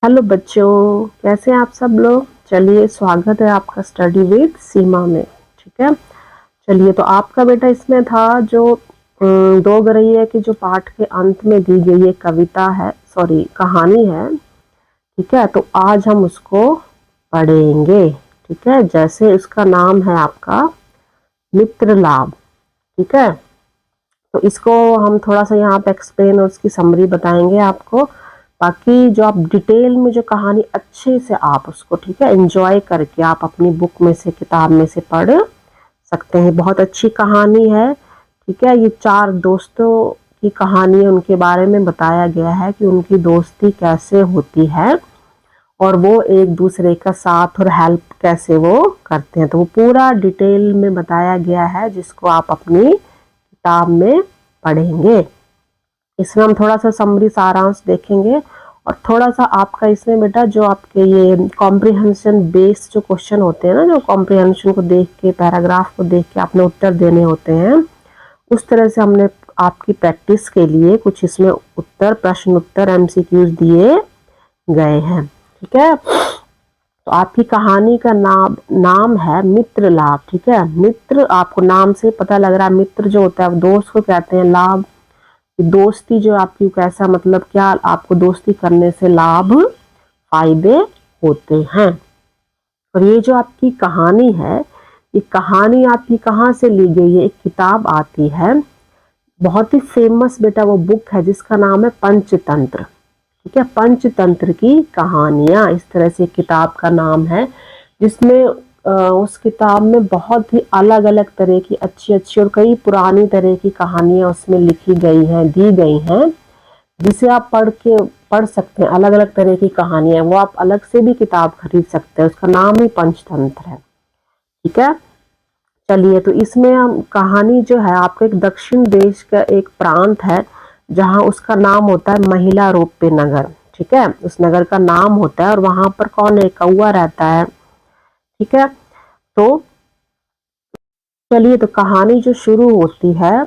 Hello बच्चों, कैसे हैं आप सब लोग। चलिए, स्वागत है आपका स्टडी विद सीमा में। ठीक है, चलिए। तो आपका बेटा इसमें था जो दो गरैया की जो पाठ के अंत में दी गई ये कविता है, सॉरी कहानी है। ठीक है, तो आज हम उसको पढ़ेंगे। ठीक है, जैसे उसका नाम है आपका मित्र लाभ। ठीक है, तो इसको हम थोड़ा सा यहाँ पे एक्सप्लेन और उसकी समरी बताएंगे आपको। बाकी जो आप डिटेल में जो कहानी अच्छे से आप उसको, ठीक है, एंजॉय करके आप अपनी बुक में से, किताब में से पढ़ सकते हैं। बहुत अच्छी कहानी है। ठीक है, ये चार दोस्तों की कहानी है, उनके बारे में बताया गया है कि उनकी दोस्ती कैसे होती है और वो एक दूसरे का साथ और हेल्प कैसे वो करते हैं। तो वो पूरा डिटेल में बताया गया है, जिसको आप अपनी किताब में पढ़ेंगे। इसमें हम थोड़ा सा समरी सारांश देखेंगे और थोड़ा सा आपका इसमें बेटा जो आपके ये कॉम्प्रिहेंशन बेस्ड जो क्वेश्चन होते हैं ना, जो कॉम्प्रिहेंशन को देख के, पैराग्राफ को देख के आपने उत्तर देने होते हैं, उस तरह से हमने आपकी प्रैक्टिस के लिए कुछ इसमें उत्तर, प्रश्न उत्तर, एमसीक्यूज दिए गए हैं। ठीक है, तो आपकी कहानी का नाम है मित्र लाभ। ठीक है, मित्र आपको नाम से पता लग रहा है, मित्र जो होता है दोस्त को कहते हैं, लाभ दोस्ती जो आपकी कैसा, मतलब क्या आपको दोस्ती करने से लाभ, फायदे होते हैं। और ये जो आपकी कहानी है, ये कहानी आपकी कहाँ से ली गई है, एक किताब आती है, बहुत ही फेमस बेटा वो बुक है जिसका नाम है पंचतंत्र। ठीक है, पंचतंत्र की कहानियां, इस तरह से किताब का नाम है, जिसमें उस किताब में बहुत ही अलग अलग तरह की अच्छी अच्छी और कई पुरानी तरह की कहानियां उसमें लिखी गई हैं, दी गई हैं, जिसे आप पढ़ सकते हैं। अलग अलग तरह की कहानियां, वो आप अलग से भी किताब खरीद सकते हैं, उसका नाम ही पंचतंत्र है। ठीक है, चलिए। तो इसमें हम कहानी जो है, आपका एक दक्षिण देश का एक प्रांत है जहां उसका नाम होता है महिला रोप्य नगर। ठीक है, उस नगर का नाम होता है और वहां पर कौन है, कौआ रहता है। ठीक है, तो चलिए, तो कहानी जो शुरू होती है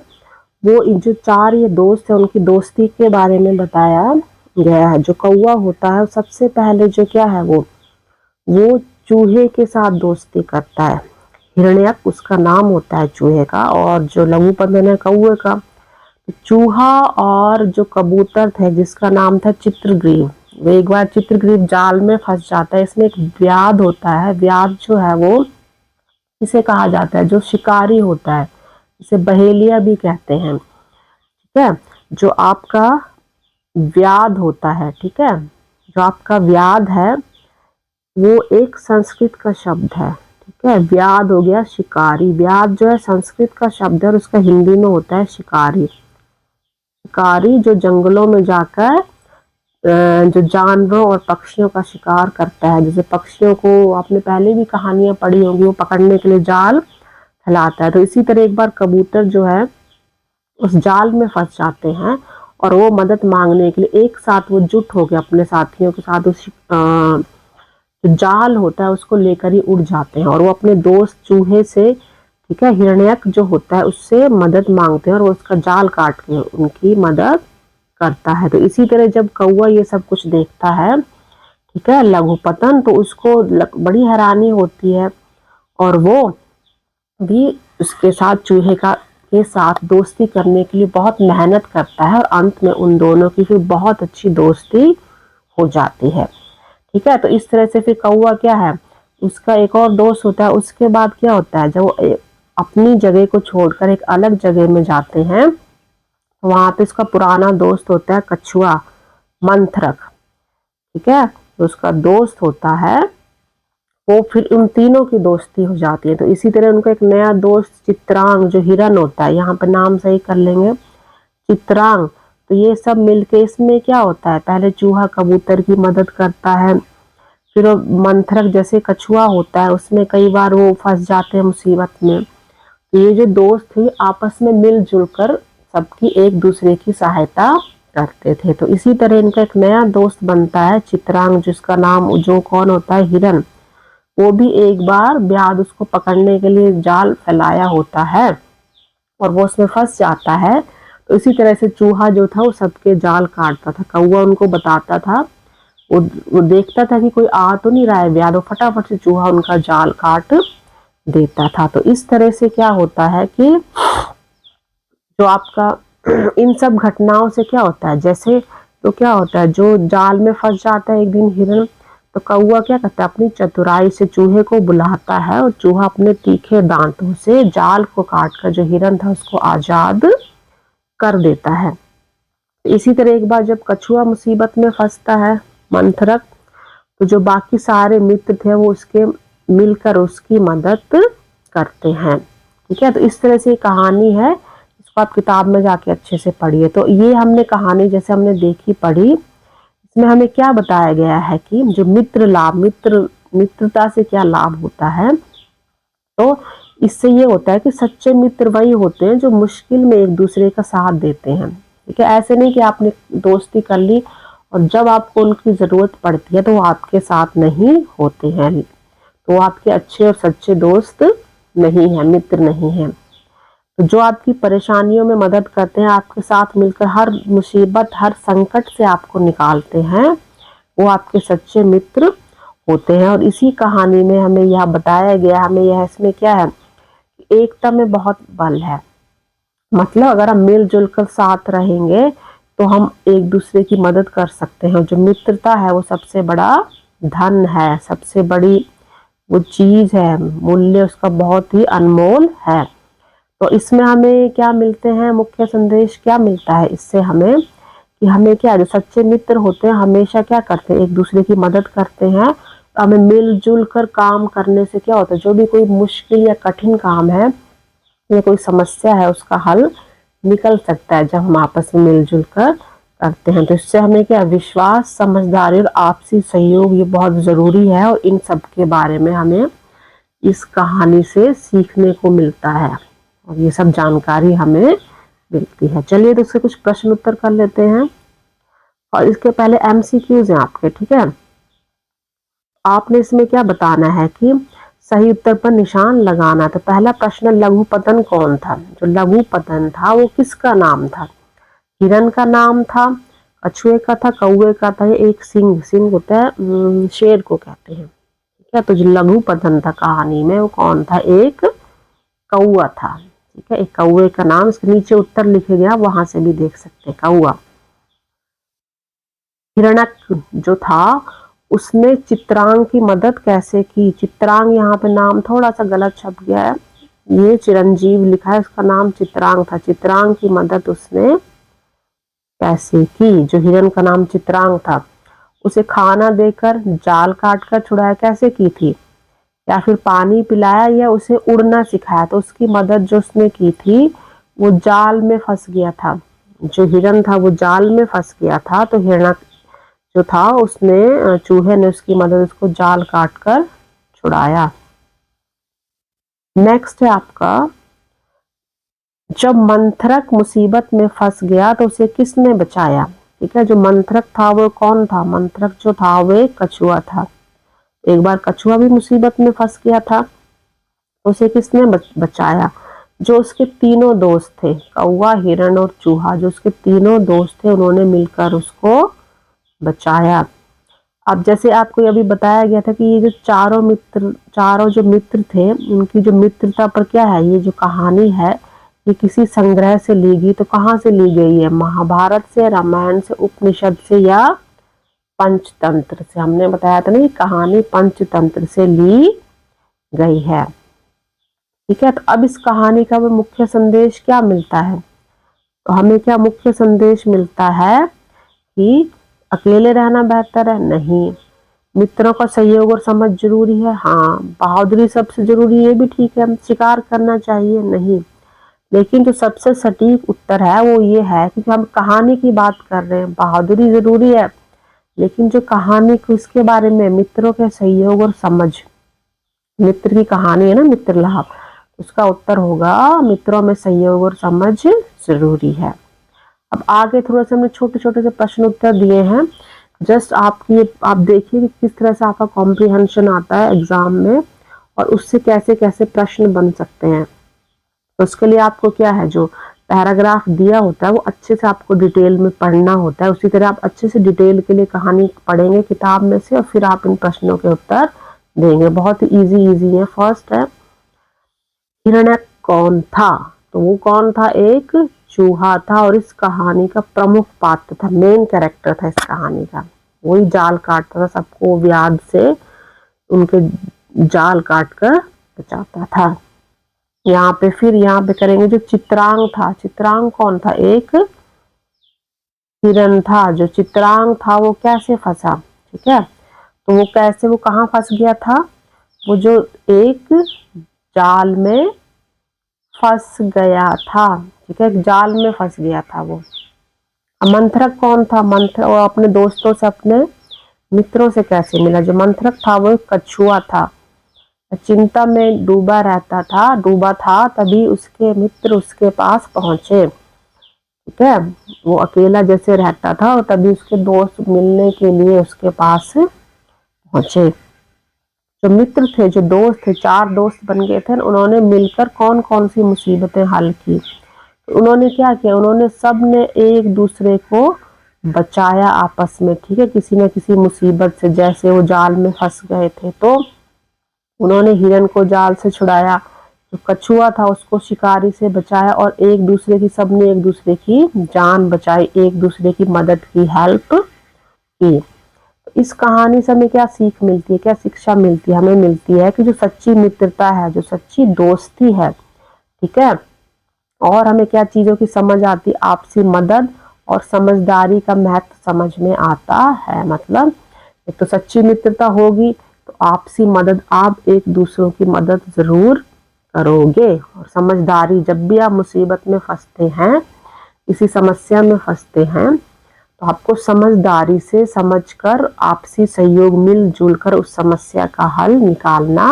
वो जो चार ये दोस्त है उनकी दोस्ती के बारे में बताया गया है। जो कौआ होता है सबसे पहले जो क्या है, वो चूहे के साथ दोस्ती करता है। हिरण्यक उसका नाम होता है चूहे का, और जो लघु पदन है कौए का। चूहा और जो कबूतर थे जिसका नाम था चित्रग्रीव, वो एक बार चित्रग्रीव जाल में फंस जाता है। इसमें एक व्याध होता है, व्याध जो है वो इसे कहा जाता है जो शिकारी होता है, इसे बहेलिया भी कहते हैं। ठीक है, जो आपका व्याध होता है, ठीक है, जो आपका व्याध है वो एक संस्कृत का शब्द है। ठीक है, व्याध हो गया शिकारी। व्याध जो है संस्कृत का शब्द है और उसका हिंदी में होता है शिकारी। शिकारी जो जंगलों में जाकर जो जानवरों और पक्षियों का शिकार करता है। जैसे पक्षियों को आपने पहले भी कहानियां पढ़ी होंगी, वो पकड़ने के लिए जाल फैलाता है। तो इसी तरह एक बार कबूतर जो है उस जाल में फंस जाते हैं और वो मदद मांगने के लिए एक साथ वो जुट हो गए अपने साथियों के साथ, उस जो जाल होता है उसको लेकर ही उड़ जाते हैं और वो अपने दोस्त चूहे से, ठीक है, हिरण्यक जो होता है उससे मदद मांगते हैं और वो उसका जाल काट के उनकी मदद करता है। तो इसी तरह जब कौआ ये सब कुछ देखता है, ठीक है, लघुपतन, तो उसको बड़ी हैरानी होती है और वो भी उसके साथ चूहे का के साथ दोस्ती करने के लिए बहुत मेहनत करता है और अंत में उन दोनों की फिर बहुत अच्छी दोस्ती हो जाती है। ठीक है, तो इस तरह से फिर कौआ क्या है, उसका एक और दोस्त होता है। उसके बाद क्या होता है, जब वो अपनी जगह को छोड़कर एक अलग जगह में जाते हैं तो वहां पे उसका पुराना दोस्त होता है कछुआ, मंथरक। ठीक है, तो उसका दोस्त होता है वो, फिर उन तीनों की दोस्ती हो जाती है। तो इसी तरह उनका एक नया दोस्त चित्रांग जो हिरन होता है, यहाँ पर नाम सही कर लेंगे, चित्रांग। तो ये सब मिलके इसमें क्या होता है, पहले चूहा कबूतर की मदद करता है, फिर वो मंथरक जैसे कछुआ होता है उसमें कई बार वो फंस जाते हैं मुसीबत में। तो ये जो दोस्त थे आपस में मिलजुल कर सबकी एक दूसरे की सहायता करते थे। तो इसी तरह इनका एक नया दोस्त बनता है चित्रांग, जिसका नाम जो कौन होता है, हिरन। वो भी एक बार व्याध उसको पकड़ने के लिए जाल फैलाया होता है और वो उसमें फंस जाता है। तो इसी तरह से चूहा जो था वो सबके जाल काटता था, कौआ उनको बताता था वो देखता था कि कोई आ तो नहीं रहा है व्याध, फटाफट से चूहा उनका जाल काट देता था। तो इस तरह से क्या होता है कि जो आपका इन सब घटनाओं से क्या होता है, जैसे तो क्या होता है, जो जाल में फंस जाता है एक दिन हिरन, तो कौवा क्या करता है, अपनी चतुराई से चूहे को बुलाता है और चूहा अपने तीखे दांतों से जाल को काटकर जो हिरन था उसको आजाद कर देता है। इसी तरह एक बार जब कछुआ मुसीबत में फंसता है, मंथरक, तो जो बाकी सारे मित्र थे वो उसके मिलकर उसकी मदद करते हैं। ठीक है, तो इस तरह से कहानी है, इसको आप किताब में जाके अच्छे से पढ़िए। तो ये हमने कहानी जैसे हमने देखी पढ़ी, इसमें हमें क्या बताया गया है कि जो मित्र लाभ, मित्रता से क्या लाभ होता है। तो इससे ये होता है कि सच्चे मित्र वही होते हैं जो मुश्किल में एक दूसरे का साथ देते हैं। ठीक है, ऐसे नहीं कि आपने दोस्ती कर ली और जब आपको उनकी ज़रूरत पड़ती है तो वो आपके साथ नहीं होते हैं, तो वो आपके अच्छे और सच्चे दोस्त नहीं हैं, मित्र नहीं हैं। तो जो आपकी परेशानियों में मदद करते हैं, आपके साथ मिलकर हर मुसीबत, हर संकट से आपको निकालते हैं, वो आपके सच्चे मित्र होते हैं। और इसी कहानी में हमें यह बताया गया, हमें यह इसमें क्या है, एकता में बहुत बल है। मतलब अगर हम मिलजुल कर साथ रहेंगे तो हम एक दूसरे की मदद कर सकते हैं। जो मित्रता है वो सबसे बड़ा धन है, सबसे बड़ी वो चीज है, मूल्य उसका बहुत ही अनमोल है। तो इसमें हमें क्या मिलते हैं, मुख्य संदेश क्या मिलता है इससे हमें, कि हमें क्या, जो सच्चे मित्र होते हैं हमेशा क्या करते हैं, एक दूसरे की मदद करते हैं। तो हमें मिलजुल कर काम करने से क्या होता है, जो भी कोई मुश्किल या कठिन काम है या कोई समस्या है उसका हल निकल सकता है जब हम आपस में मिलजुल कर करते हैं। तो इससे हमें क्या, विश्वास, समझदारी और आपसी सहयोग ये बहुत ज़रूरी है। और इन सब के बारे में हमें इस कहानी से सीखने को मिलता है और ये सब जानकारी हमें मिलती है। चलिए तो इससे कुछ प्रश्न उत्तर कर लेते हैं और इसके पहले MCQs हैं आपके। ठीक है, आपने इसमें क्या बताना है कि सही उत्तर पर निशान लगाना। तो पहला प्रश्न, लघुपतन कौन था? जो लघुपतन था वो किसका नाम था? हिरन का नाम था, कछुए का था, कौवे का था, या एक सिंह होता है शेर को कहते हैं। ठीक है, तो जो लघुपतन था कहानी में वो कौन था? एक कौवा था। ठीक है, एक कौवे का नाम, इसके नीचे उत्तर लिखे गया, वहां से भी देख सकते हैं, कौवा। हिरण्यक जो था उसने चित्रांग की मदद कैसे की? चित्रांग यहाँ पे नाम थोड़ा सा गलत छप गया है, ये चिरंजीव लिखा है, उसका नाम चित्रांग था। चित्रांग की मदद उसने कैसे की? जो हिरन का नाम चित्रांग था, उसे खाना देकर, जाल काटकर छुड़ाया, कैसे की थी? या फिर पानी पिलाया या उसे उड़ना सिखाया? तो उसकी मदद जो उसने की थी वो जाल में फंस गया था, जो हिरन था वो जाल में फंस गया था, तो हिरण जो था उसने, चूहे ने उसकी मदद, उसको जाल काटकर छुड़ाया। नेक्स्ट है आपका, जब मंथरक मुसीबत में फंस गया तो उसे किसने बचाया? ठीक है, जो मंथरक था वो कौन था? मंथरक जो था वो एक कछुआ था। एक बार कछुआ भी मुसीबत में फंस गया था, तो उसे किसने बचाया? जो उसके तीनों दोस्त थे, कौवा, हिरण और चूहा, जो उसके तीनों दोस्त थे उन्होंने मिलकर उसको बचाया। अब जैसे आपको अभी बताया गया था कि ये जो चारों जो मित्र थे, उनकी जो मित्रता पर क्या है, ये जो कहानी है ये किसी संग्रह से ली गई। तो कहाँ से ली गई है? महाभारत से, रामायण से, उपनिषद से या पंचतंत्र से। हमने बताया था ना ये कहानी पंचतंत्र से ली गई है। ठीक है, तो अब इस कहानी का मुख्य संदेश क्या मिलता है? तो हमें क्या मुख्य संदेश मिलता है कि अकेले रहना बेहतर है? नहीं। मित्रों का सहयोग और समझ जरूरी है? हाँ। बहादुरी सबसे जरूरी, ये भी ठीक है। शिकार करना चाहिए? नहीं। लेकिन जो सबसे सटीक उत्तर है वो ये है कि हम कहानी की बात कर रहे हैं, बहादुरी जरूरी है, लेकिन जो कहानी को इसके बारे में, मित्रों के सहयोग और समझ, मित्र की कहानी है ना, मित्र लाभ, उसका उत्तर होगा मित्रों में सहयोग और समझ जरूरी है। अब आगे थोड़ा सा हमने छोटे छोटे से प्रश्न उत्तर दिए हैं, जस्ट आप देखिए कि किस तरह से आपका कॉम्प्रिहेंशन आता है एग्जाम में और उससे कैसे कैसे प्रश्न बन सकते हैं। तो उसके लिए आपको क्या है, जो पैराग्राफ दिया होता है वो अच्छे से आपको डिटेल में पढ़ना होता है। उसी तरह आप अच्छे से डिटेल के लिए कहानी पढ़ेंगे किताब में से और फिर आप इन प्रश्नों के उत्तर देंगे। बहुत ही इजी है। फर्स्ट है, हिरण्यक कौन था? तो वो कौन था? एक चूहा था और इस कहानी का प्रमुख पात्र था, मेन कैरेक्टर था इस कहानी का। वही जाल काटता था, सबको व्याध से उनके जाल काट कर बचाता था। यहाँ पे फिर यहाँ पे करेंगे जो चित्रांग था। चित्रांग कौन था? एक हिरन था। जो चित्रांग था वो कैसे फंसा? ठीक है, तो वो कैसे, वो कहाँ फंस गया था? वो जो एक जाल में फंस गया था। ठीक है, जाल में फंस गया था वो। मंथरक कौन था? मंथरक वो अपने दोस्तों से, अपने मित्रों से कैसे मिला? जो मंथरक था वो एक कछुआ था, चिंता में डूबा था तभी उसके मित्र उसके पास पहुंचे। ठीक है, वो अकेला जैसे रहता था और तभी उसके दोस्त मिलने के लिए उसके पास पहुंचे। जो मित्र थे, जो दोस्त थे, 4 दोस्त बन गए थे, उन्होंने मिलकर कौन कौन सी मुसीबतें हल की? तो उन्होंने क्या किया? उन्होंने सब ने एक दूसरे को बचाया आपस में। ठीक है, किसी न किसी मुसीबत से। जैसे वो जाल में फंस गए थे तो उन्होंने हिरन को जाल से छुड़ाया, जो कछुआ था उसको शिकारी से बचाया और एक दूसरे की, सबने एक दूसरे की जान बचाई, एक दूसरे की मदद की, हेल्प की। तो इस कहानी से हमें क्या सीख मिलती है, क्या शिक्षा मिलती है? हमें मिलती है कि जो सच्ची मित्रता है, जो सच्ची दोस्ती है, ठीक है, और हमें क्या चीजों की समझ आती है? आपसी मदद और समझदारी का महत्व समझ में आता है। मतलब एक तो सच्ची मित्रता होगी तो आपसी मदद, आप एक दूसरों की मदद जरूर करोगे। और समझदारी, जब भी आप मुसीबत में फंसते हैं, किसी समस्या में फंसते हैं, तो आपको समझदारी से समझकर आपसी सहयोग मिलजुल कर उस समस्या का हल निकालना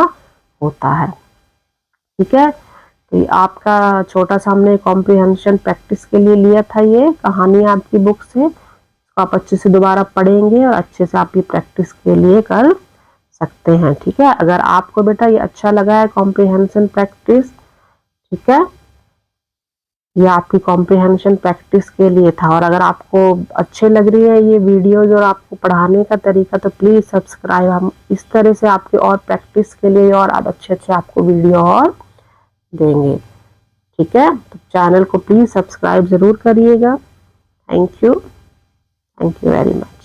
होता है। ठीक है, तो ये आपका छोटा सा हमने कॉम्प्रिहेंशन प्रैक्टिस के लिए लिया था ये कहानी आपकी बुक से। तो आप अच्छे से दोबारा पढ़ेंगे और अच्छे से आप ये प्रैक्टिस के लिए कर सकते हैं। ठीक है, अगर आपको बेटा ये अच्छा लगा है कॉम्प्रिहेंशन प्रैक्टिस, ठीक है, ये आपकी कॉम्प्रिहेंशन प्रैक्टिस के लिए था, और अगर आपको अच्छे लग रही है ये वीडियो जो आपको पढ़ाने का तरीका, तो प्लीज़ सब्सक्राइब। हम इस तरह से आपके और प्रैक्टिस के लिए और आप अच्छे आपको वीडियो और देंगे। ठीक है, तो चैनल को प्लीज़ सब्सक्राइब ज़रूर करिएगा। Thank you very much.